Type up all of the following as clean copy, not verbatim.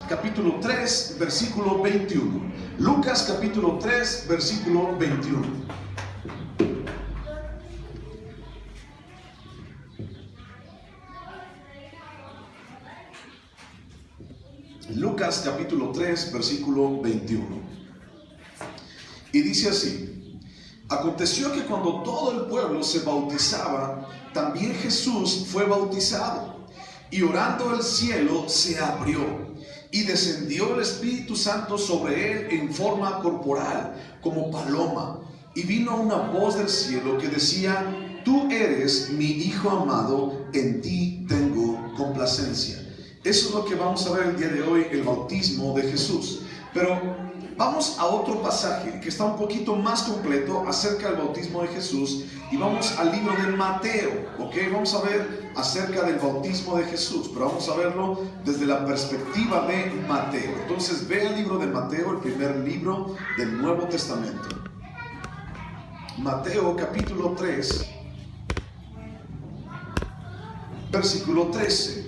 capítulo 3, versículo 21. Lucas capítulo 3, versículo 21. Lucas capítulo 3, versículo 21. Y dice así: aconteció que cuando todo el pueblo se bautizaba, también Jesús fue bautizado. Y orando el cielo se abrió, y descendió el Espíritu Santo sobre él en forma corporal, como paloma. Y vino una voz del cielo que decía: tú eres mi Hijo amado, en ti tengo complacencia. Eso es lo que vamos a ver el día de hoy, el bautismo de Jesús. Pero vamos a otro pasaje que está un poquito más completo acerca del bautismo de Jesús, y vamos al libro de Mateo, ¿ok? Vamos a ver acerca del bautismo de Jesús, pero vamos a verlo desde la perspectiva de Mateo. Entonces ve al libro de Mateo, el primer libro del Nuevo Testamento. Mateo capítulo 3, versículo 13.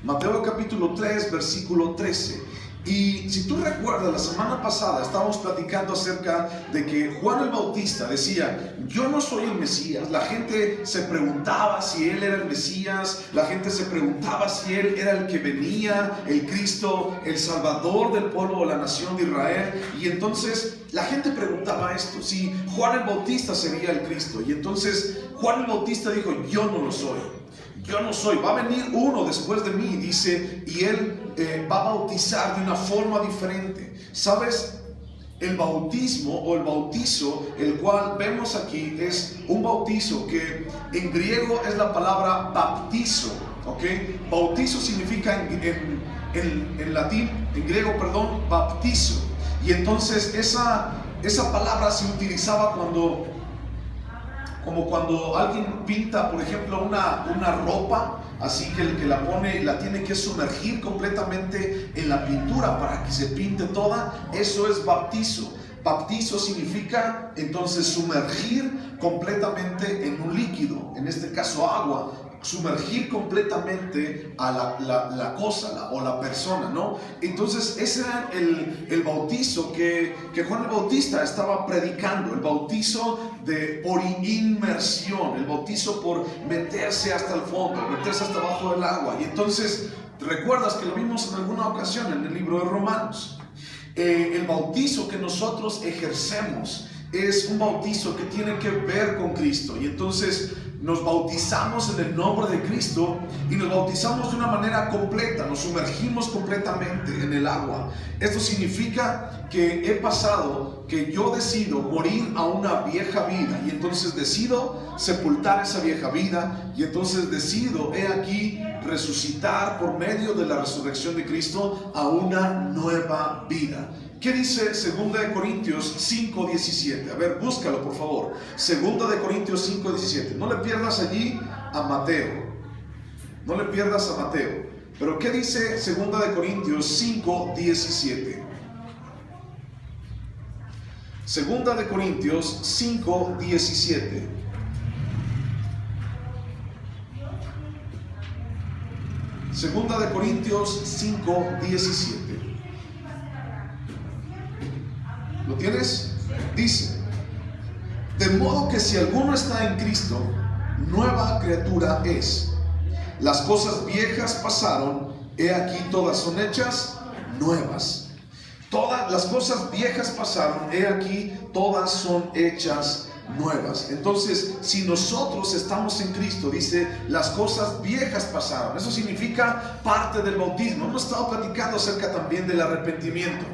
Mateo capítulo 3, versículo 13. Y si tú recuerdas, la semana pasada estábamos platicando acerca de que Juan el Bautista decía: yo no soy el Mesías. La gente se preguntaba si él era el Mesías, la gente se preguntaba si él era el que venía, el Cristo, el Salvador del pueblo de la nación de Israel. Y entonces la gente preguntaba esto, si Juan el Bautista sería el Cristo. Y entonces Juan el Bautista dijo: yo no lo soy. Yo no soy, va a venir uno después de mí, dice, y él va a bautizar de una forma diferente. ¿Sabes? El bautismo o el bautizo, el cual vemos aquí, es un bautizo que en griego es la palabra baptizo, ¿ok? Bautizo significa en latín, en griego, perdón, baptizo. Y entonces esa palabra se utilizaba como cuando alguien pinta, por ejemplo, una ropa, así que el que la pone la tiene que sumergir completamente en la pintura para que se pinte toda. Eso es bautizo. Bautizo significa entonces sumergir completamente en un líquido, en este caso agua, sumergir completamente a la cosa o la persona, ¿no? Entonces ese era el bautizo que Juan el Bautista estaba predicando, el bautizo por inmersión, el bautizo por meterse hasta el fondo, meterse hasta abajo del agua. Y entonces recuerdas que lo vimos en alguna ocasión en el libro de Romanos. El bautizo que nosotros ejercemos es un bautizo que tiene que ver con Cristo, y entonces nos bautizamos en el nombre de Cristo y nos bautizamos de una manera completa, nos sumergimos completamente en el agua. Esto significa que he pasado, que yo decido morir a una vieja vida, y entonces decido sepultar esa vieja vida, y entonces decido, he aquí, resucitar por medio de la resurrección de Cristo a una nueva vida. ¿Qué dice 2 de Corintios 5:17? A ver, búscalo por favor. 2 de Corintios 5:17. No le pierdas allí a Mateo. No le pierdas a Mateo. Pero ¿qué dice 2 de Corintios 5:17? 2 de Corintios 5:17. Segunda de Corintios 5:17. ¿Lo tienes? Dice: de modo que si alguno está en Cristo, nueva criatura es. Las cosas viejas pasaron, he aquí todas son hechas nuevas. Todas las cosas viejas pasaron, he aquí todas son hechas nuevas. Entonces, si nosotros estamos en Cristo, dice, las cosas viejas pasaron. Eso significa parte del bautismo. Hemos estado platicando acerca también del arrepentimiento.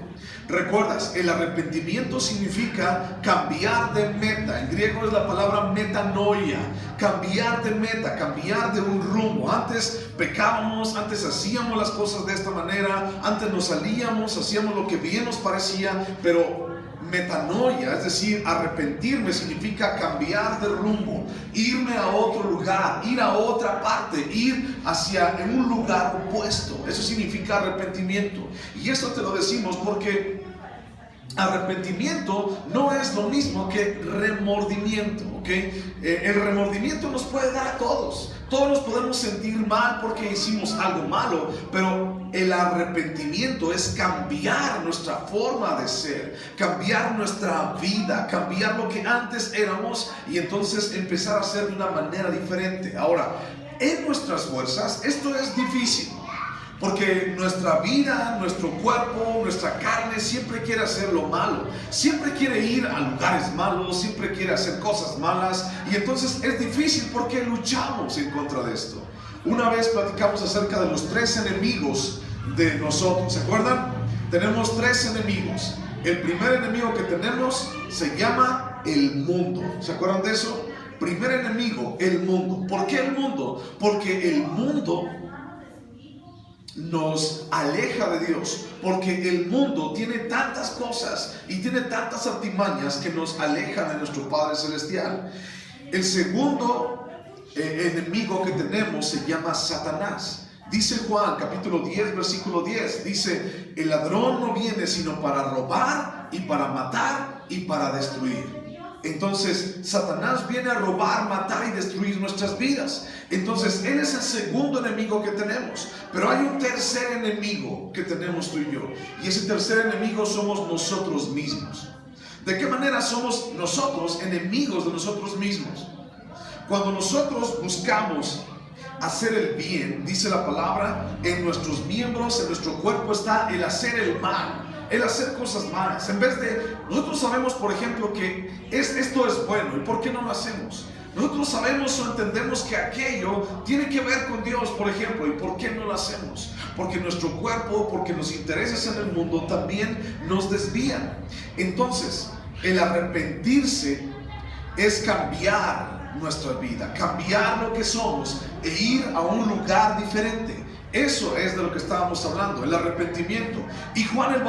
¿Recuerdas? El arrepentimiento significa cambiar de meta. En griego es la palabra metanoia. Cambiar de meta, cambiar de un rumbo. Antes pecábamos, antes hacíamos las cosas de esta manera, antes nos salíamos, hacíamos lo que bien nos parecía, pero metanoia, es decir, arrepentirme, significa cambiar de rumbo, irme a otro lugar, ir a otra parte, ir hacia un lugar opuesto. Eso significa arrepentimiento. Y esto te lo decimos porque arrepentimiento no es lo mismo que remordimiento, ¿ok? El remordimiento nos puede dar a todos. Todos nos podemos sentir mal porque hicimos algo malo, pero el arrepentimiento es cambiar nuestra forma de ser, cambiar nuestra vida, cambiar lo que antes éramos y entonces empezar a ser de una manera diferente. Ahora, en nuestras fuerzas esto es difícil. Porque nuestra vida, nuestro cuerpo, nuestra carne siempre quiere hacer lo malo, siempre quiere ir a lugares malos, siempre quiere hacer cosas malas y entonces es difícil porque luchamos en contra de esto. Una vez platicamos acerca de los 3 enemigos de nosotros, ¿se acuerdan? Tenemos 3 enemigos. El primer enemigo que tenemos se llama el mundo, ¿se acuerdan de eso? Primer enemigo, el mundo. ¿Por qué el mundo? Porque el mundo nos aleja de Dios, porque el mundo tiene tantas cosas y tiene tantas artimañas que nos alejan de nuestro Padre Celestial. El segundo enemigo que tenemos se llama Satanás. Dice Juan capítulo 10 versículo 10, dice: el ladrón no viene sino para robar y para matar y para destruir. Entonces Satanás viene a robar, matar y destruir nuestras vidas. Entonces él es el segundo enemigo que tenemos. Pero hay un tercer enemigo que tenemos tú y yo. Y ese tercer enemigo somos nosotros mismos. ¿De qué manera somos nosotros enemigos de nosotros mismos? Cuando nosotros buscamos hacer el bien, dice la palabra, en nuestros miembros, en nuestro cuerpo está el hacer el mal, el hacer cosas malas. En vez de, nosotros sabemos, por ejemplo, que esto es bueno, ¿y por qué no lo hacemos? Nosotros sabemos o entendemos que aquello tiene que ver con Dios, por ejemplo, ¿y por qué no lo hacemos? Porque nuestro cuerpo, porque los intereses en el mundo también nos desvían. Entonces, el arrepentirse es cambiar nuestra vida, cambiar lo que somos e ir a un lugar diferente. Eso es de lo que estábamos hablando, el arrepentimiento. Y Juan el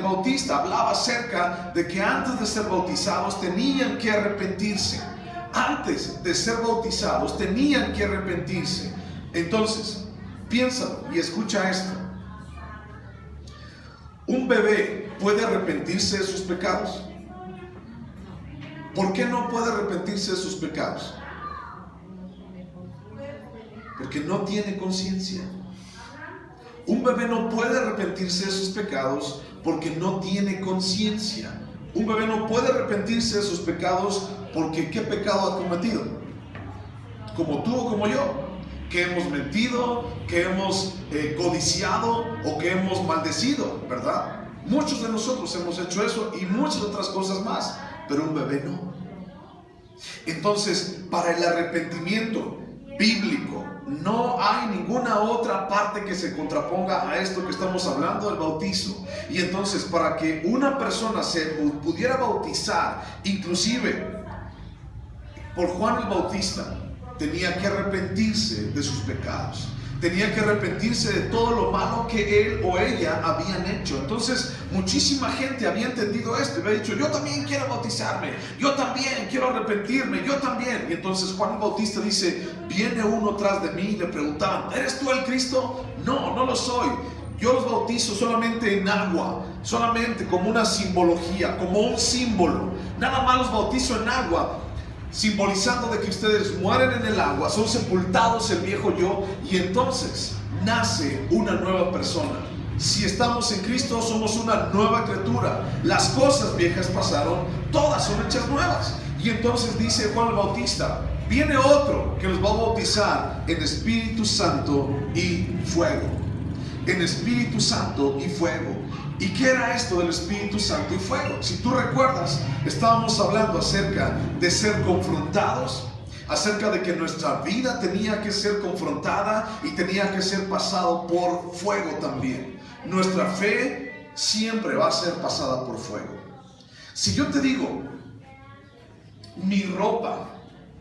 Bautista hablaba acerca de que antes de ser bautizados tenían que arrepentirse. Antes de ser bautizados tenían que arrepentirse. Entonces, piénsalo y escucha esto. ¿Un bebé puede arrepentirse de sus pecados? ¿Por qué no puede arrepentirse de sus pecados? Porque no tiene conciencia. Un bebé no puede arrepentirse de sus pecados porque no tiene conciencia. Un bebé no puede arrepentirse de sus pecados porque ¿qué pecado ha cometido? Como tú o como yo, que hemos mentido, que hemos codiciado o que hemos maldecido, ¿verdad? Muchos de nosotros hemos hecho eso y muchas otras cosas más, pero un bebé no. Entonces, para el arrepentimiento bíblico no hay ninguna otra parte que se contraponga a esto que estamos hablando del bautizo. Y entonces, para que una persona se pudiera bautizar, inclusive por Juan el Bautista, tenía que arrepentirse de sus pecados, tenía que arrepentirse de todo lo malo que él o ella habían hecho. Entonces muchísima gente había entendido esto y había dicho: yo también quiero bautizarme, yo también quiero arrepentirme, yo también. Y entonces Juan el Bautista dice: viene uno tras de mí, y le preguntaban: ¿eres tú el Cristo? No, no lo soy. Yo los bautizo solamente en agua, solamente como una simbología, como un símbolo. Nada más los bautizo en agua, simbolizando de que ustedes mueren en el agua, son sepultados el viejo yo y entonces nace una nueva persona. Si estamos en Cristo, somos una nueva criatura. Las cosas viejas pasaron, todas son hechas nuevas. Y entonces dice Juan el Bautista: viene otro que los va a bautizar en Espíritu Santo y fuego. En Espíritu Santo y fuego. ¿Y qué era esto del Espíritu Santo y fuego? Si tú recuerdas, estábamos hablando acerca de ser confrontados, acerca de que nuestra vida tenía que ser confrontada y tenía que ser pasado por fuego también. Nuestra fe siempre va a ser pasada por fuego. Si yo te digo, mi ropa,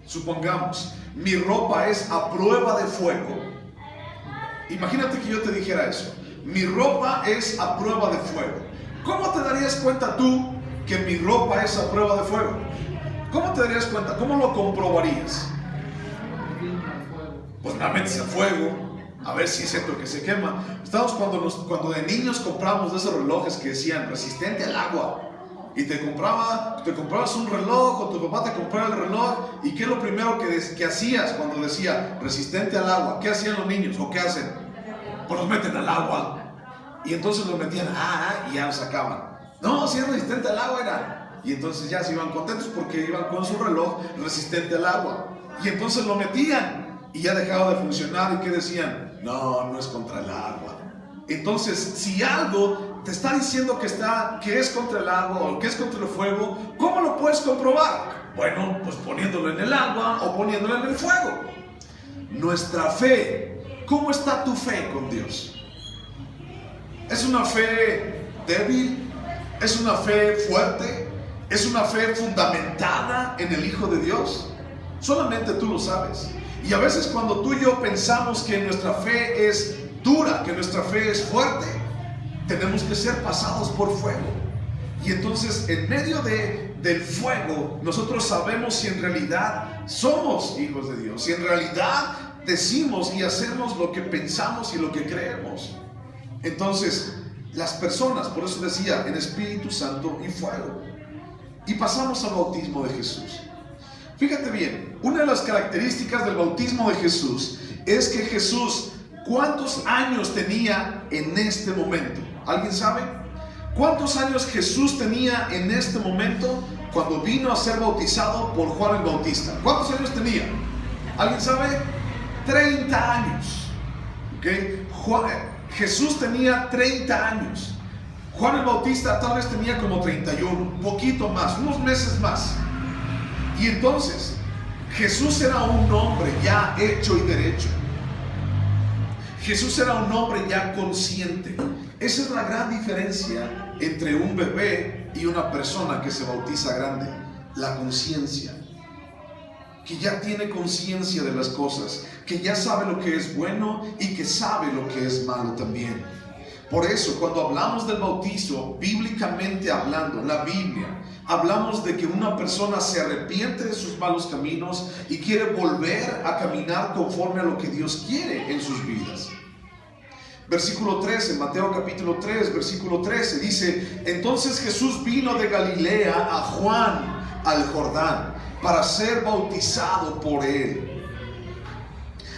supongamos, mi ropa es a prueba de fuego. Imagínate que yo te dijera eso: mi ropa es a prueba de fuego. ¿Cómo te darías cuenta tú que mi ropa es a prueba de fuego? ¿Cómo te darías cuenta? ¿Cómo lo comprobarías? Pues la metes a fuego, a ver si es cierto que se quema. Estamos cuando de niños compramos de esos relojes que decían resistente al agua. y te comprabas un reloj, o tu papá te compraba el reloj, y ¿qué es lo primero que hacías cuando decía resistente al agua? ¿Qué hacían los niños? ¿O qué hacen? Pues los meten al agua, y entonces los metían, y ya los sacaban. No, si es resistente al agua era. Y entonces ya se iban contentos porque iban con su reloj resistente al agua. Y entonces lo metían y ya dejaba de funcionar. ¿Y qué decían? No es contra el agua. Entonces, si algo te está diciendo que es contra el agua o que es contra el fuego, ¿cómo lo puedes comprobar? Bueno, pues poniéndolo en el agua o poniéndolo en el fuego. Nuestra fe, ¿cómo está tu fe con Dios? ¿Es una fe débil? ¿Es una fe fuerte? ¿Es una fe fundamentada en el Hijo de Dios? Solamente tú lo sabes. Y a veces cuando tú y yo pensamos que nuestra fe es dura, que nuestra fe es fuerte, tenemos que ser pasados por fuego. Y entonces en medio del fuego nosotros sabemos si en realidad somos hijos de Dios, si en realidad decimos y hacemos lo que pensamos y lo que creemos. Entonces las personas, por eso decía, en Espíritu Santo y fuego. Y pasamos al bautismo de Jesús. Fíjate bien, una de las características del bautismo de Jesús es que Jesús, ¿cuántos años tenía en este momento? ¿Alguien sabe? ¿Cuántos años Jesús tenía en este momento cuando vino a ser bautizado por Juan el Bautista? ¿Cuántos años tenía? ¿Alguien sabe? 30 años. ¿Okay? Jesús tenía 30 años. Juan el Bautista tal vez tenía como 31, un poquito más, unos meses más. Y entonces, Jesús era un hombre ya hecho y derecho. Jesús era un hombre ya consciente. Esa es la gran diferencia entre un bebé y una persona que se bautiza grande. La conciencia. Que ya tiene conciencia de las cosas, que ya sabe lo que es bueno y que sabe lo que es malo también. Por eso, cuando hablamos del bautizo, bíblicamente hablando, la Biblia, hablamos de que una persona se arrepiente de sus malos caminos y quiere volver a caminar conforme a lo que Dios quiere en sus vidas. Versículo 13, Mateo capítulo 3, versículo 13, dice: entonces Jesús vino de Galilea a Juan al Jordán para ser bautizado por él.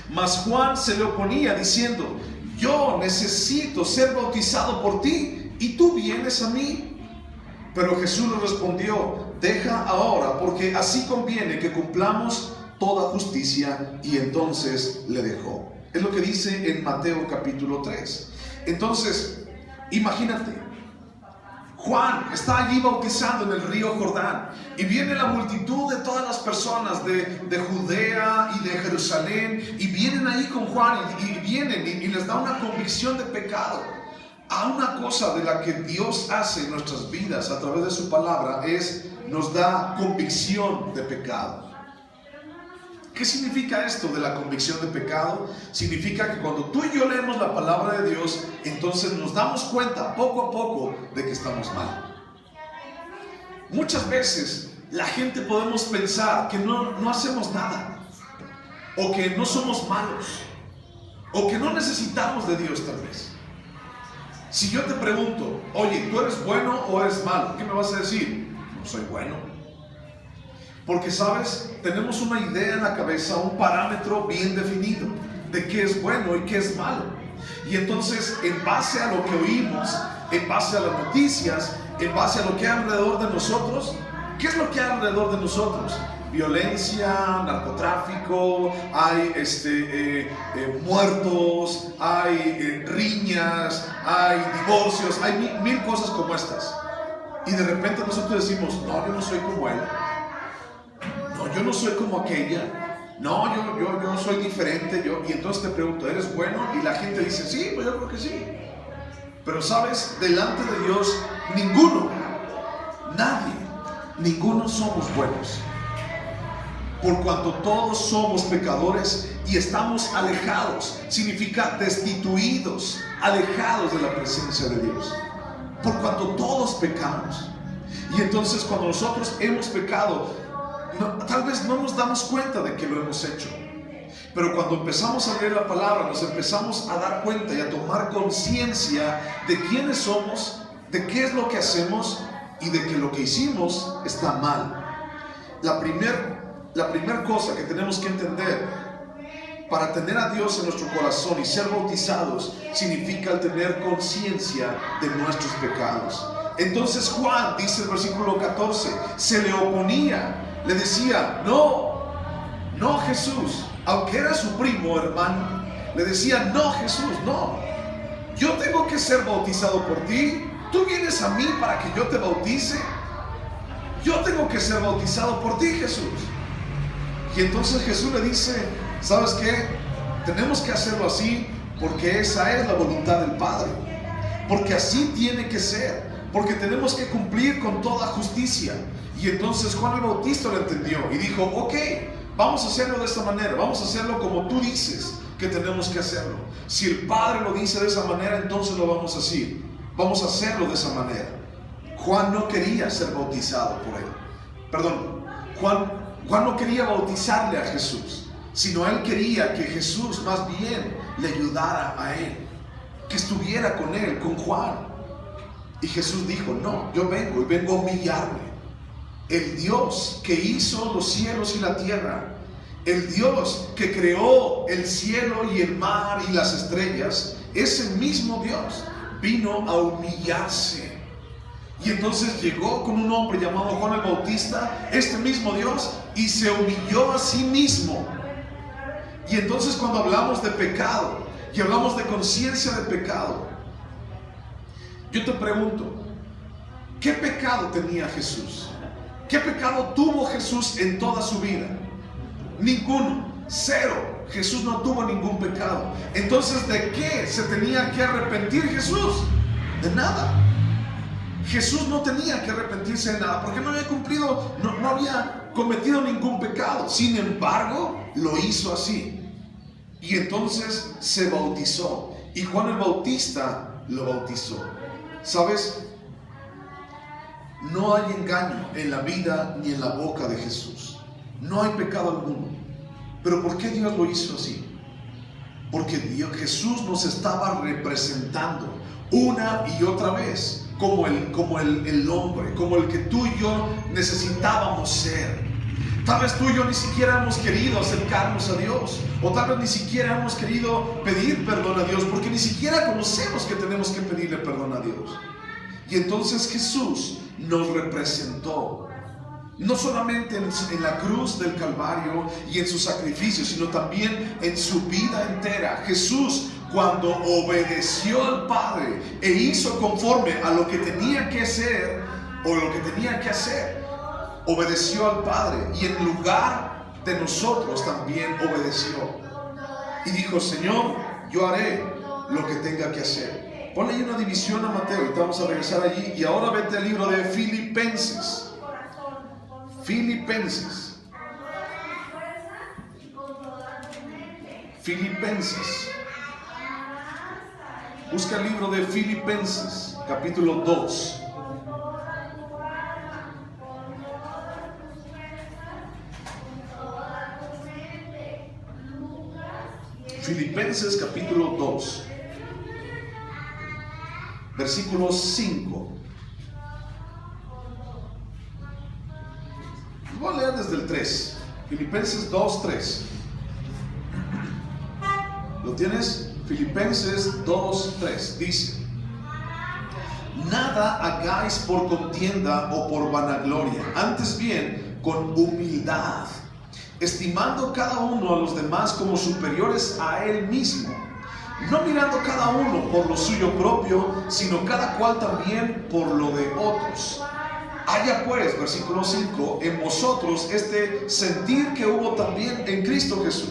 Mas Juan se le oponía diciendo: yo necesito ser bautizado por ti, ¿y tú vienes a mí? Pero Jesús le respondió: deja ahora, porque así conviene que cumplamos toda justicia. Y entonces le dejó. Es lo que dice en Mateo capítulo 3. Entonces, imagínate, Juan está allí bautizando en el río Jordán y viene la multitud de todas las personas de Judea y de Jerusalén, y vienen ahí con Juan y vienen y les da una convicción de pecado. A una cosa de la que Dios hace en nuestras vidas a través de su palabra es nos da convicción de pecado. ¿Qué significa esto de la convicción de pecado? Significa que cuando tú y yo leemos la palabra de Dios, entonces nos damos cuenta poco a poco de que estamos mal. Muchas veces la gente podemos pensar que no hacemos nada, o que no somos malos, o que no necesitamos de Dios tal vez. Si yo te pregunto: oye, ¿tú eres bueno o eres malo? ¿Qué me vas a decir? No soy bueno. Porque, ¿sabes? Tenemos una idea en la cabeza, un parámetro bien definido de qué es bueno y qué es malo. Y entonces, en base a lo que oímos, en base a las noticias, en base a lo que hay alrededor de nosotros, ¿qué es lo que hay alrededor de nosotros? Violencia, narcotráfico, hay muertos, hay riñas, hay divorcios, hay mil cosas como estas. Y de repente nosotros decimos: no, yo no soy como él. No, yo no soy como aquella. No, yo soy diferente. Y entonces te pregunto: ¿eres bueno? Y la gente dice: sí, pues yo creo que sí. Pero sabes, delante de Dios, ninguno somos buenos. Por cuanto todos somos pecadores y estamos alejados, significa destituidos, alejados de la presencia de Dios. Por cuanto todos pecamos. Y entonces cuando nosotros hemos pecado, tal vez no nos damos cuenta de que lo hemos hecho. Pero cuando empezamos a leer la palabra, nos empezamos a dar cuenta y a tomar conciencia de quiénes somos, de qué es lo que hacemos. y de que lo que hicimos está mal. La primera cosa que tenemos que entender para tener a Dios en nuestro corazón y ser bautizados significa el tener conciencia de nuestros pecados. Entonces Juan, dice el versículo 14, se le oponía, le decía, no Jesús, aunque era su primo hermano, le decía, no Jesús, no, yo tengo que ser bautizado por ti, tú vienes a mí para que yo te bautice, yo tengo que ser bautizado por ti, Jesús. Y entonces Jesús le dice, ¿sabes qué? Tenemos que hacerlo así porque esa es la voluntad del Padre, porque así tiene que ser, porque tenemos que cumplir con toda justicia. Y entonces Juan el Bautista lo entendió y dijo, ok, vamos a hacerlo de esta manera, vamos a hacerlo como tú dices que tenemos que hacerlo. Si el Padre lo dice de esa manera, entonces lo vamos a hacer. Vamos a hacerlo de esa manera. Juan no quería ser bautizado por él. Perdón, Juan no quería bautizarle a Jesús, sino él quería que Jesús más bien le ayudara a él, que estuviera con él, con Juan. Y Jesús dijo, no, yo vengo a humillarme. El Dios que hizo los cielos y la tierra, el Dios que creó el cielo y el mar y las estrellas, ese mismo Dios vino a humillarse. Y entonces llegó con un hombre llamado Juan el Bautista, este mismo Dios, y se humilló a sí mismo. Y entonces cuando hablamos de pecado y hablamos de conciencia de pecado, yo te pregunto, ¿qué pecado tenía Jesús? ¿Qué pecado tuvo Jesús en toda su vida? Ninguno, cero. Jesús no tuvo ningún pecado. Entonces, ¿de qué se tenía que arrepentir Jesús? De nada. Jesús no tenía que arrepentirse de nada porque no había cumplido, no había cometido ningún pecado. Sin embargo, lo hizo así. Y entonces se bautizó. Y Juan el Bautista lo bautizó. ¿Sabes? No hay engaño en la vida ni en la boca de Jesús. No hay pecado alguno. ¿Pero por qué Dios lo hizo así? Porque Jesús nos estaba representando una y otra vez como el hombre, como el que tú y yo necesitábamos ser. Tal vez tú y yo ni siquiera hemos querido acercarnos a Dios, o tal vez ni siquiera hemos querido pedir perdón a Dios, porque ni siquiera conocemos que tenemos que pedirle perdón a Dios. Y entonces Jesús nos representó, no solamente en la cruz del Calvario y en su sacrificio, sino también en su vida entera. Jesús, cuando obedeció al Padre e hizo conforme a lo que tenía que ser o lo que tenía que hacer, obedeció al Padre y en lugar de nosotros también obedeció. Y dijo, Señor, yo haré lo que tenga que hacer. Ponle ahí una división a Mateo y te vamos a regresar allí. Y ahora vete al libro de Filipenses. Busca el libro de Filipenses, capítulo 2. Filipenses capítulo 2, versículo 5. Voy a leer desde el 3. Filipenses 2, 3. ¿Lo tienes? Filipenses 2, 3. Dice: nada hagáis por contienda o por vanagloria, antes bien con humildad, estimando cada uno a los demás como superiores a él mismo, no mirando cada uno por lo suyo propio, sino cada cual también por lo de otros. Haya pues, versículo 5, en vosotros este sentir que hubo también en Cristo Jesús,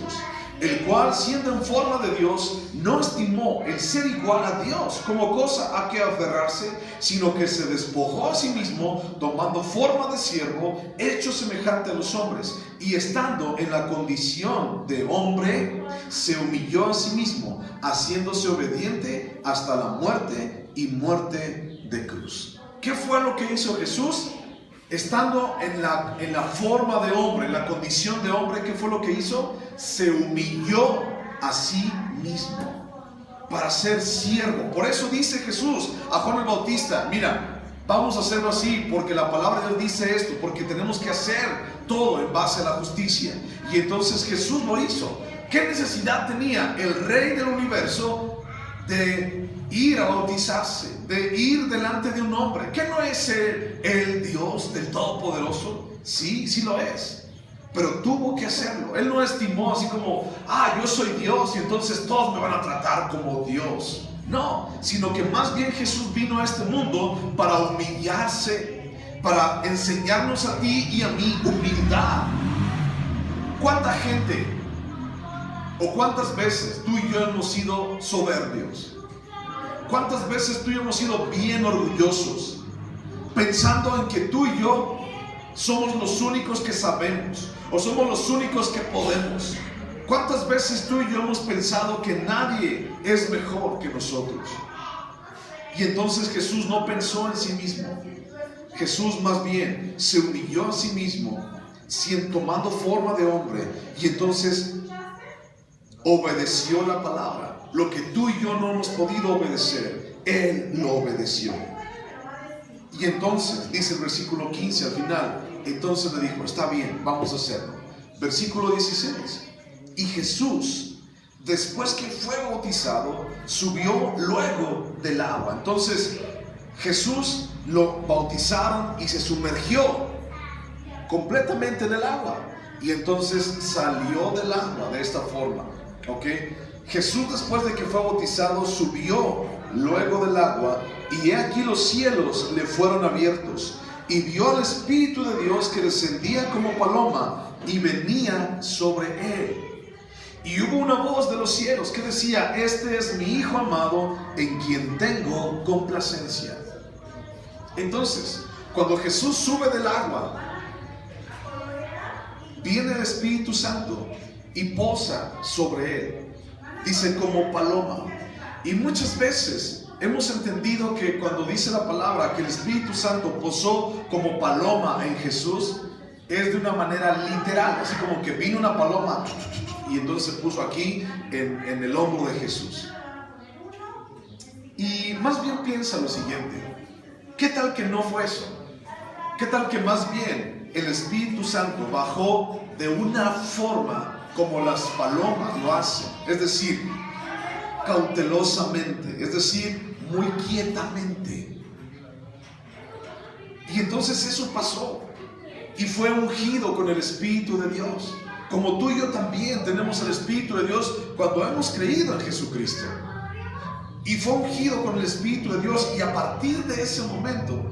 el cual, siendo en forma de Dios, no estimó el ser igual a Dios como cosa a que aferrarse, sino que se despojó a sí mismo, tomando forma de siervo, hecho semejante a los hombres, y estando en la condición de hombre, se humilló a sí mismo, haciéndose obediente hasta la muerte y muerte de cruz. ¿Qué fue lo que hizo Jesús? Estando en la forma de hombre, en la condición de hombre, ¿qué fue lo que hizo? Se humilló a sí mismo para ser siervo. Por eso dice Jesús a Juan el Bautista: mira, Vamos a hacerlo así porque la palabra de Dios dice esto, porque tenemos que hacer todo en base a la justicia. Y entonces Jesús lo hizo. ¿Qué necesidad tenía el Rey del universo de ir a bautizarse, de ir delante de un hombre? ¿Qué no es el Dios del Todopoderoso? Sí, sí lo es, pero tuvo que hacerlo. Él no estimó así como, yo soy Dios y entonces todos me van a tratar como Dios. No, sino que más bien Jesús vino a este mundo para humillarse, para enseñarnos a ti y a mí humildad. ¿Cuánta gente o cuántas veces tú y yo hemos sido soberbios? ¿Cuántas veces tú y yo hemos sido bien orgullosos, pensando en que tú y yo somos los únicos que sabemos o somos los únicos que podemos? ¿Cuántas veces tú y yo hemos pensado que nadie es mejor que nosotros? Y entonces Jesús no pensó en sí mismo. Jesús más bien se humilló a sí mismo, tomando forma de hombre, y entonces obedeció la palabra. Lo que tú y yo no hemos podido obedecer, Él lo obedeció. Y entonces, dice el versículo 15 al final, entonces le dijo, está bien, vamos a hacerlo. Versículo 16. Y Jesús, después que fue bautizado, subió luego del agua. Entonces, Jesús lo bautizaron y se sumergió completamente en el agua. Y entonces salió del agua de esta forma. ¿Ok? Jesús, después de que fue bautizado, subió luego del agua. Y he aquí los cielos le fueron abiertos. Y vio al Espíritu de Dios que descendía como paloma y venía sobre él. Y hubo una voz de los cielos que decía, este es mi Hijo amado, en quien tengo complacencia. Entonces, cuando Jesús sube del agua, viene el Espíritu Santo y posa sobre él. Dice, como paloma. Y muchas veces hemos entendido que cuando dice la palabra que el Espíritu Santo posó como paloma en Jesús, es de una manera literal, así como que vino una paloma y entonces se puso aquí en el hombro de Jesús. Y más bien piensa lo siguiente, ¿qué tal que no fue eso? ¿Qué tal que más bien el Espíritu Santo bajó de una forma como las palomas lo hacen? Es decir, cautelosamente, es decir, muy quietamente. Y entonces eso pasó y fue ungido con el Espíritu de Dios. Como tú y yo también tenemos el Espíritu de Dios cuando hemos creído en Jesucristo. Y fue ungido con el Espíritu de Dios, y a partir de ese momento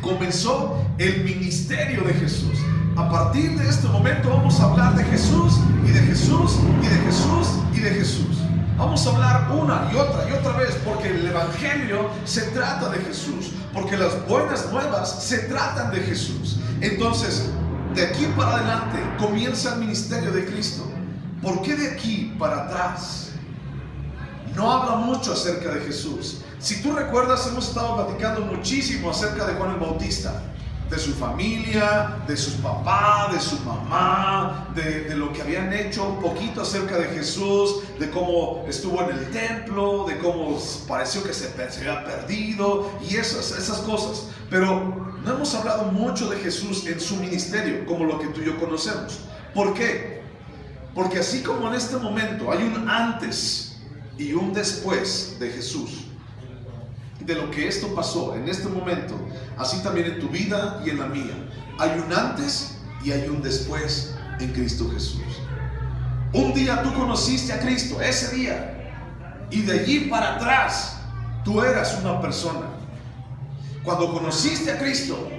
comenzó el ministerio de Jesús. A partir de este momento vamos a hablar de Jesús y de Jesús y de Jesús y de Jesús. Vamos a hablar una y otra vez, porque el Evangelio se trata de Jesús, porque las buenas nuevas se tratan de Jesús. Entonces, de aquí para adelante comienza el ministerio de Cristo. ¿Por qué de aquí para atrás? No habla mucho acerca de Jesús. Si tú recuerdas, hemos estado platicando muchísimo acerca de Juan el Bautista, de su familia, de sus papás, de su mamá, de lo que habían hecho, un poquito acerca de Jesús, de cómo estuvo en el templo, de cómo pareció que se había perdido y esas cosas. Pero no hemos hablado mucho de Jesús en su ministerio, como lo que tú y yo conocemos. ¿Por qué? Porque así como en este momento hay un antes y un después de Jesús, de lo que esto pasó en este momento, así también en tu vida y en la mía, hay un antes y hay un después en Cristo Jesús. Un día tú conociste a Cristo, ese día, y de allí para atrás tú eras una persona. Cuando conociste a Cristo,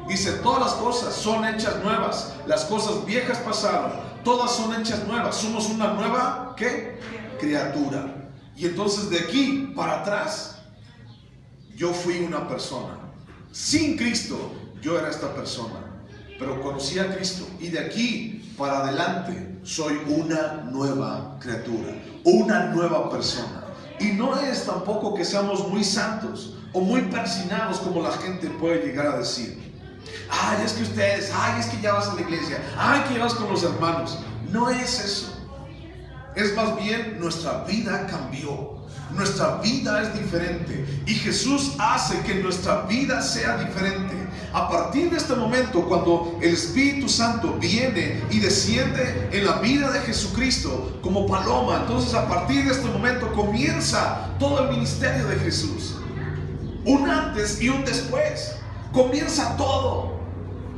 dice, todas las cosas son hechas nuevas, las cosas viejas pasaron, todas son hechas nuevas, somos una nueva, ¿qué? Criatura. Y entonces de aquí para atrás, yo fui una persona. Sin Cristo, yo era esta persona. Pero conocí a Cristo, y de aquí para adelante soy una nueva criatura, una nueva persona. Y no es tampoco que seamos muy santos o muy persinados como la gente puede llegar a decir. Ay, es que ustedes, ay, es que ya vas a la iglesia, ay, que ya vas con los hermanos. No es eso. Es más bien nuestra vida cambió. Nuestra vida es diferente y Jesús hace que nuestra vida sea diferente. A partir de este momento, cuando el Espíritu Santo viene y desciende en la vida de Jesucristo como paloma, entonces a partir de este momento comienza todo el ministerio de Jesús. Un antes y un después. Comienza todo.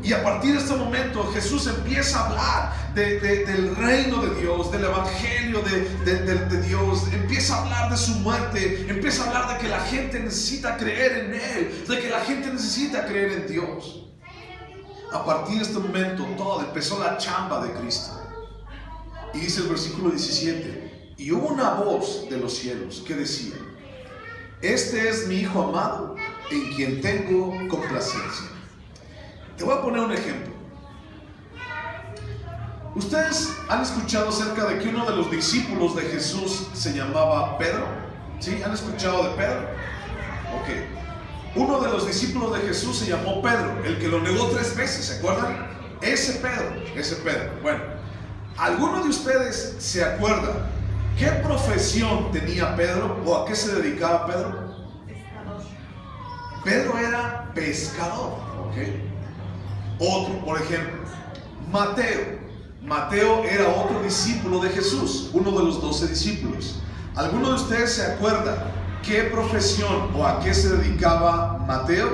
Y a partir de este momento Jesús empieza a hablar del reino de Dios, del evangelio de Dios. Empieza a hablar de su muerte. Empieza a hablar de que la gente necesita creer en Él, de que la gente necesita creer en Dios. A partir de este momento todo empezó la chamba de Cristo. Y dice el versículo 17: y hubo una voz de los cielos que decía: este es mi Hijo amado, en quien tengo complacencia. Te voy a poner un ejemplo. ¿Ustedes han escuchado acerca de que uno de los discípulos de Jesús se llamaba Pedro? ¿Sí? ¿Han escuchado de Pedro? Ok. Uno de los discípulos de Jesús se llamó Pedro, el que lo negó 3 veces, ¿se acuerdan? Ese Pedro. Bueno, ¿alguno de ustedes se acuerda qué profesión tenía Pedro o a qué se dedicaba Pedro? Pescador. Pedro era pescador, ¿ok? Otro, por ejemplo, Mateo era otro discípulo de Jesús, uno de los 12 discípulos. ¿Alguno de ustedes se acuerda qué profesión o a qué se dedicaba Mateo?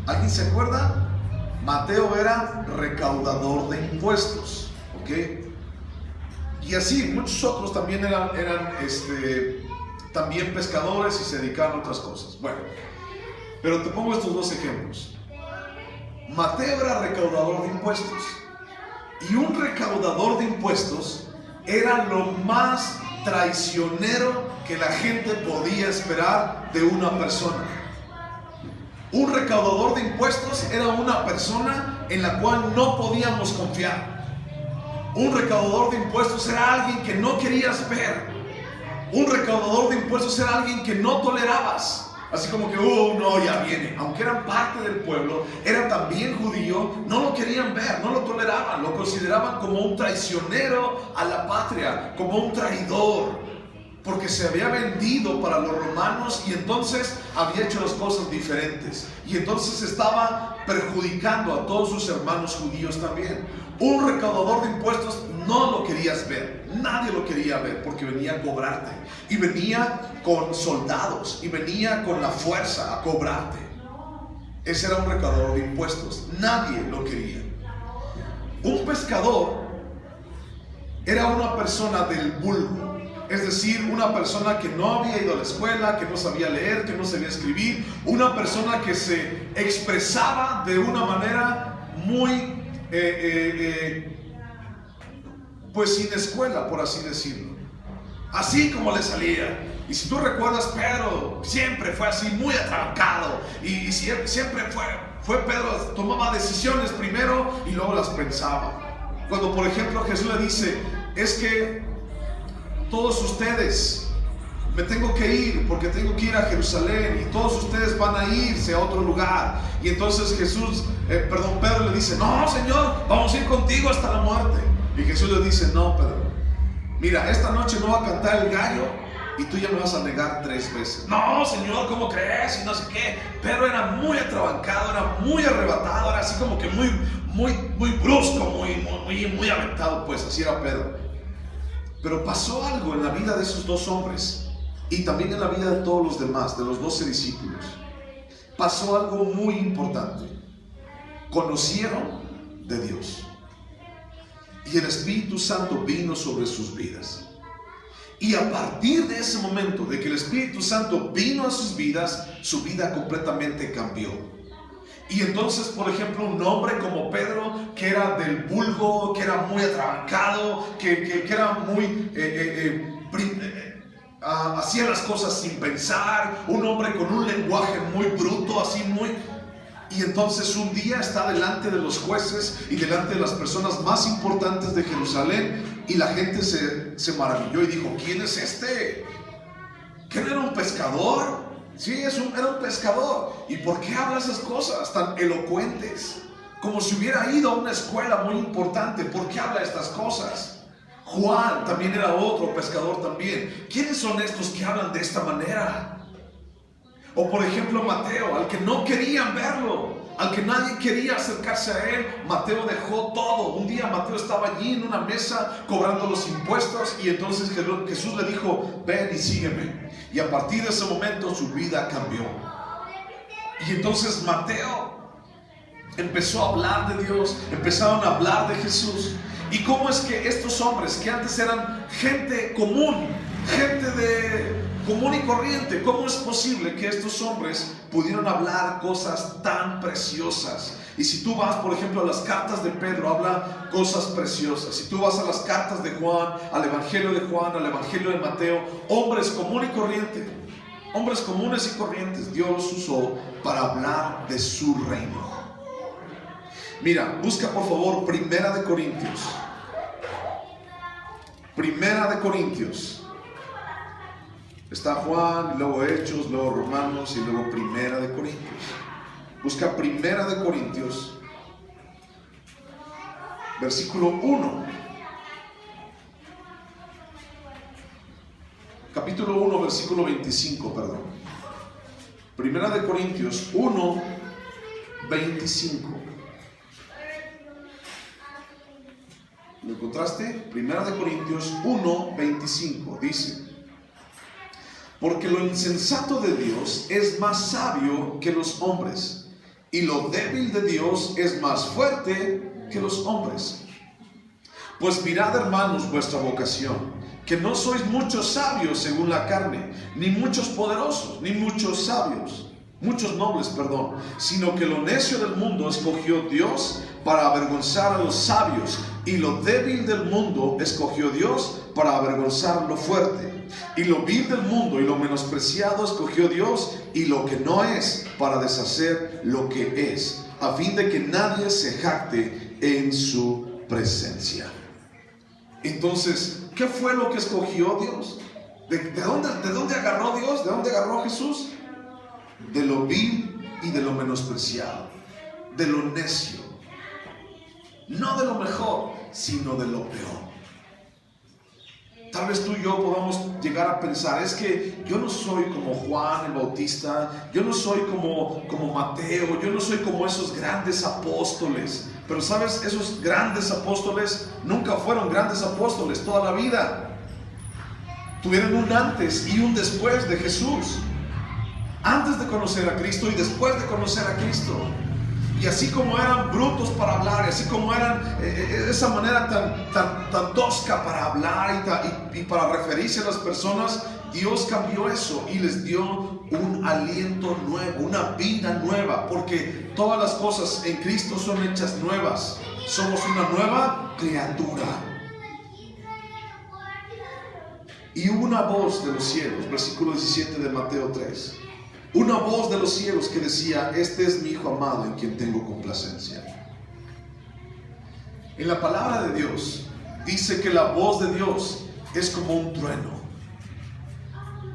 ¿Alguien se acuerda? Mateo era recaudador de impuestos, ¿ok? Y así, muchos otros también eran también pescadores y se dedicaban a otras cosas. Bueno, pero te pongo estos 2 ejemplos. Mateo era recaudador de impuestos. Y un recaudador de impuestos era lo más traicionero que la gente podía esperar de una persona. Un recaudador de impuestos era una persona en la cual no podíamos confiar. Un recaudador de impuestos era alguien que no querías ver. Un recaudador de impuestos era alguien que no tolerabas. Así como que, no, ya viene. Aunque eran parte del pueblo, era también judío, no lo querían ver, no lo toleraban. Lo consideraban como un traicionero a la patria, como un traidor, porque se había vendido para los romanos y entonces había hecho las cosas diferentes. Y entonces estaba perjudicando a todos sus hermanos judíos también. Un recaudador de impuestos no lo querías ver, nadie lo quería ver, porque venía a cobrarte y venía con soldados y venía con la fuerza a cobrarte. Ese era un recaudador de impuestos, nadie lo quería. Un pescador era una persona del vulgo, es decir, una persona que no había ido a la escuela, que no sabía leer, que no sabía escribir, una persona que se expresaba de una manera muy pues sin escuela, por así decirlo, así como le salía. Y si tú recuerdas, Pedro siempre fue así, muy atrabancado, y siempre fue Pedro, tomaba decisiones primero y luego las pensaba. Cuando por ejemplo Jesús le dice: es que todos ustedes me tengo que ir porque tengo que ir a Jerusalén y todos ustedes van a irse a otro lugar. Y entonces Pedro le dice: no, Señor, vamos a ir contigo hasta la muerte. Y Jesús le dice: no, Pedro, mira, esta noche no va a cantar el gallo y tú ya me vas a negar 3 veces. No, Señor, ¿cómo crees? Y no sé qué. Pedro era muy atrabancado, era muy arrebatado, era así como que muy brusco, muy aventado, pues así era Pedro. Pero pasó algo en la vida de esos 2 hombres y también en la vida de todos los demás, de los 12 discípulos. Pasó algo muy importante. Conocieron de Dios y el Espíritu Santo vino sobre sus vidas. Y a partir de ese momento de que el Espíritu Santo vino a sus vidas, su vida completamente cambió. Y entonces, por ejemplo, un hombre como Pedro, que era del vulgo, que era muy atrabancado, que era muy hacía las cosas sin pensar, un hombre con un lenguaje muy bruto, así y entonces un día está delante de los jueces y delante de las personas más importantes de Jerusalén, y la gente se maravilló y dijo: ¿quién es este? ¿Que no era un pescador? Sí, era un pescador. ¿Y por qué habla esas cosas tan elocuentes? Como si hubiera ido a una escuela muy importante. ¿Por qué habla estas cosas? Juan también era otro pescador también. ¿Quiénes son estos que hablan de esta manera? O por ejemplo Mateo, al que no querían verlo, al que nadie quería acercarse a él. Mateo dejó todo. Un día Mateo estaba allí en una mesa cobrando los impuestos, y entonces Jesús le dijo: ven y sígueme. Y a partir de ese momento su vida cambió. Y entonces Mateo empezó a hablar de Dios, empezaron a hablar de Jesús. Y cómo es que estos hombres que antes eran gente común, común y corriente, ¿cómo es posible que estos hombres pudieron hablar cosas tan preciosas? Y si tú vas, por ejemplo, a las cartas de Pedro, habla cosas preciosas. Si tú vas a las cartas de Juan, al Evangelio de Juan, al Evangelio de Mateo, hombres común y corriente, hombres comunes y corrientes, Dios los usó para hablar de su reino. Mira, busca por favor Primera de Corintios. Primera de Corintios. Está Juan, y luego Hechos, luego Romanos, y luego Primera de Corintios. Busca Primera de Corintios, versículo 1. Capítulo 1, versículo 25, perdón. Primera de Corintios 1, 25. ¿Lo encontraste? Primera de Corintios 1, 25. Dice: porque lo insensato de Dios es más sabio que los hombres, y lo débil de Dios es más fuerte que los hombres. Pues mirad, hermanos, vuestra vocación, que no sois muchos sabios según la carne, ni muchos poderosos, ni muchos nobles, sino que lo necio del mundo escogió Dios para avergonzar a los sabios, y lo débil del mundo escogió Dios para avergonzar lo fuerte. Y lo vil del mundo y lo menospreciado escogió Dios, y lo que no es, para deshacer lo que es, a fin de que nadie se jacte en su presencia. Entonces, ¿qué fue lo que escogió Dios? ¿De dónde agarró Dios? ¿De dónde agarró Jesús? De lo vil y de lo menospreciado, de lo necio. No de lo mejor, sino de lo peor. Tal vez tú y yo podamos llegar a pensar: es que yo no soy como Juan el Bautista, yo no soy como Mateo, yo no soy como esos grandes apóstoles. Pero sabes, esos grandes apóstoles nunca fueron grandes apóstoles toda la vida. Tuvieron un antes y un después de Jesús. Antes de conocer a Cristo y después de conocer a Cristo. Y así como eran brutos para hablar, y así como eran esa manera tan tosca para hablar y para referirse a las personas, Dios cambió eso y les dio un aliento nuevo, una vida nueva, porque todas las cosas en Cristo son hechas nuevas. Somos una nueva criatura. Y hubo una voz de los cielos, versículo 17 de Mateo 3. Una voz de los cielos que decía: este es mi Hijo amado en quien tengo complacencia. En la palabra de Dios dice que la voz de Dios es como un trueno.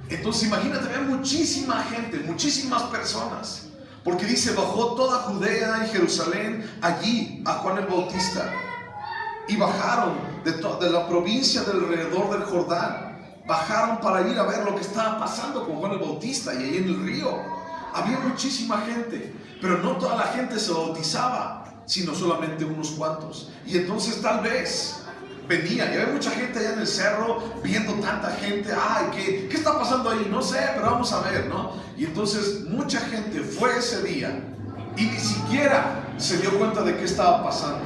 Entonces imagínate, había muchísima gente, muchísimas personas, porque dice: bajó toda Judea y Jerusalén allí a Juan el Bautista, y bajaron de la provincia del alrededor del Jordán. Bajaron para ir a ver lo que estaba pasando con Juan el Bautista, y ahí en el río había muchísima gente, pero no toda la gente se bautizaba, sino solamente unos cuantos. Y entonces tal vez venían, y había mucha gente allá en el cerro viendo tanta gente. ¿Qué está pasando ahí? No sé, pero vamos a ver, ¿no? Y entonces mucha gente fue ese día y ni siquiera se dio cuenta de qué estaba pasando.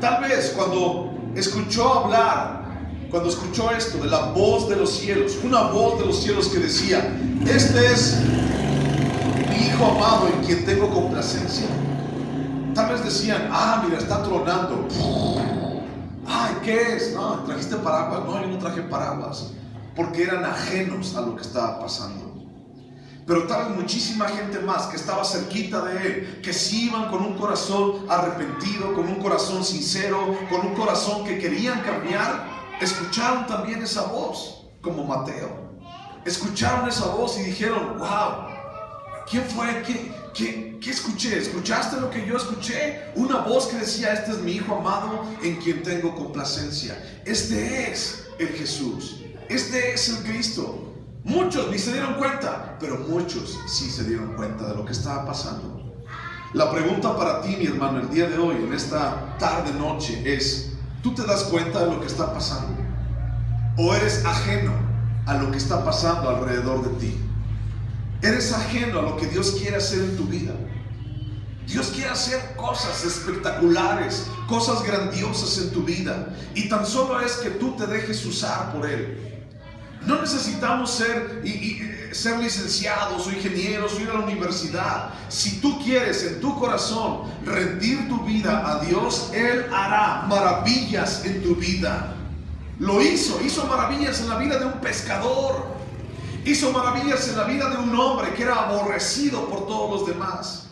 Tal vez cuando escuchó esto de la voz de los cielos, una voz de los cielos que decía: este es mi Hijo amado en quien tengo complacencia. Tal vez decían: mira, está tronando. ¿Qué es? No, ¿trajiste paraguas? No, yo no traje paraguas, porque eran ajenos a lo que estaba pasando. Pero tal vez muchísima gente más que estaba cerquita de él, que sí iban con un corazón arrepentido, con un corazón sincero, con un corazón que querían cambiar, escucharon también esa voz, como Mateo. Escucharon esa voz y dijeron: wow, ¿Quién fue? ¿Qué escuché? ¿Escuchaste lo que yo escuché? Una voz que decía: este es mi Hijo amado en quien tengo complacencia. Este es el Jesús. Este es el Cristo. Muchos ni se dieron cuenta, pero muchos sí se dieron cuenta de lo que estaba pasando. La pregunta para ti, mi hermano, el día de hoy, en esta tarde noche, es: ¿tú te das cuenta de lo que está pasando? ¿O eres ajeno a lo que está pasando alrededor de ti? Eres ajeno a lo que Dios quiere hacer en tu vida. Dios quiere hacer cosas espectaculares, cosas grandiosas en tu vida, y tan solo es que tú te dejes usar por Él. No necesitamos ser licenciados o ingenieros o ir a la universidad. Si tú quieres en tu corazón rendir tu vida a Dios, Él hará maravillas en tu vida. Lo hizo maravillas en la vida de un pescador. Hizo maravillas en la vida de un hombre que era aborrecido por todos los demás.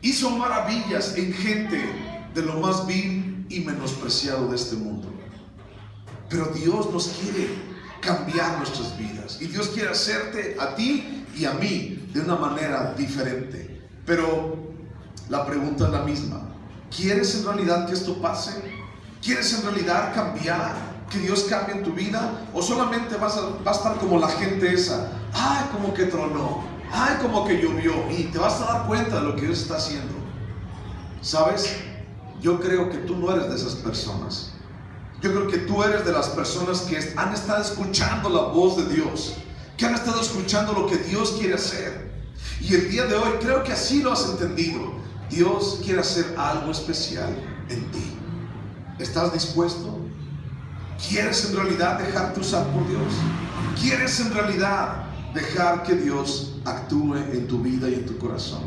Hizo maravillas en gente de lo más vil y menospreciado de este mundo. Pero Dios nos quiere cambiar nuestras vidas, y Dios quiere hacerte a ti y a mí de una manera diferente. Pero la pregunta es la misma: ¿quieres en realidad que esto pase? ¿Quieres en realidad cambiar? ¿Que Dios cambie en tu vida? ¿O solamente vas a estar como la gente esa? ¡Ay, como que tronó! ¡Ay, como que llovió! Y te vas a dar cuenta de lo que Dios está haciendo. ¿Sabes? Yo creo que tú no eres de esas personas. Yo creo que tú eres de las personas que han estado escuchando la voz de Dios, que han estado escuchando lo que Dios quiere hacer. Y el día de hoy creo que así lo has entendido. Dios quiere hacer algo especial en ti. ¿Estás dispuesto? ¿Quieres en realidad dejarte usar por Dios? ¿Quieres en realidad dejar que Dios actúe en tu vida y en tu corazón?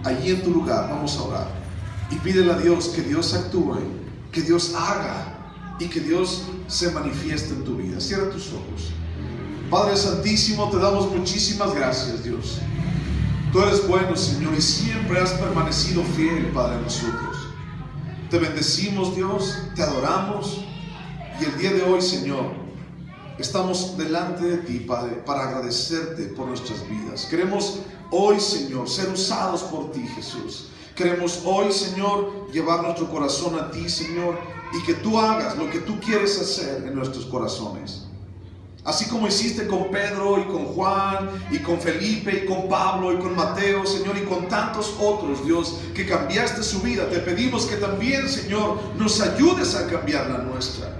Allí en tu lugar vamos a orar y pídele a Dios que Dios actúe, que Dios haga y que Dios se manifieste en tu vida. Cierra tus ojos. Padre Santísimo, te damos muchísimas gracias, Dios. Tú eres bueno, Señor, y siempre has permanecido fiel, Padre, a nosotros. Te bendecimos, Dios, te adoramos, y el día de hoy, Señor, estamos delante de ti, Padre, para agradecerte por nuestras vidas. Queremos hoy, Señor, ser usados por ti, Jesús. Queremos hoy, Señor, llevar nuestro corazón a ti, Señor, y que tú hagas lo que tú quieres hacer en nuestros corazones. Así como hiciste con Pedro y con Juan y con Felipe y con Pablo y con Mateo, Señor, y con tantos otros, Dios, que cambiaste su vida, te pedimos que también, Señor, nos ayudes a cambiar la nuestra.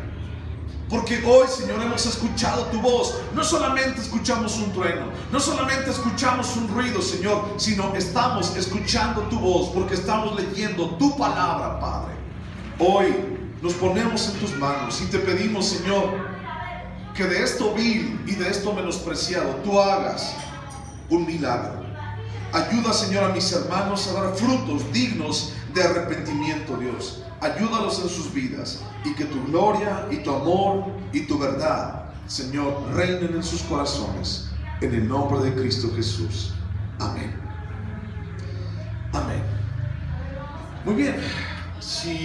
Porque hoy, Señor, hemos escuchado tu voz. No solamente escuchamos un trueno, no solamente escuchamos un ruido, Señor, sino estamos escuchando tu voz porque estamos leyendo tu palabra, Padre. Hoy nos ponemos en tus manos y te pedimos, Señor, que de esto vil y de esto menospreciado tú hagas un milagro. Ayuda, Señor, a mis hermanos a dar frutos dignos de arrepentimiento, Dios. Ayúdalos en sus vidas y que tu gloria y tu amor y tu verdad, Señor, reinen en sus corazones. En el nombre de Cristo Jesús. Amén. Amén. Muy bien. Si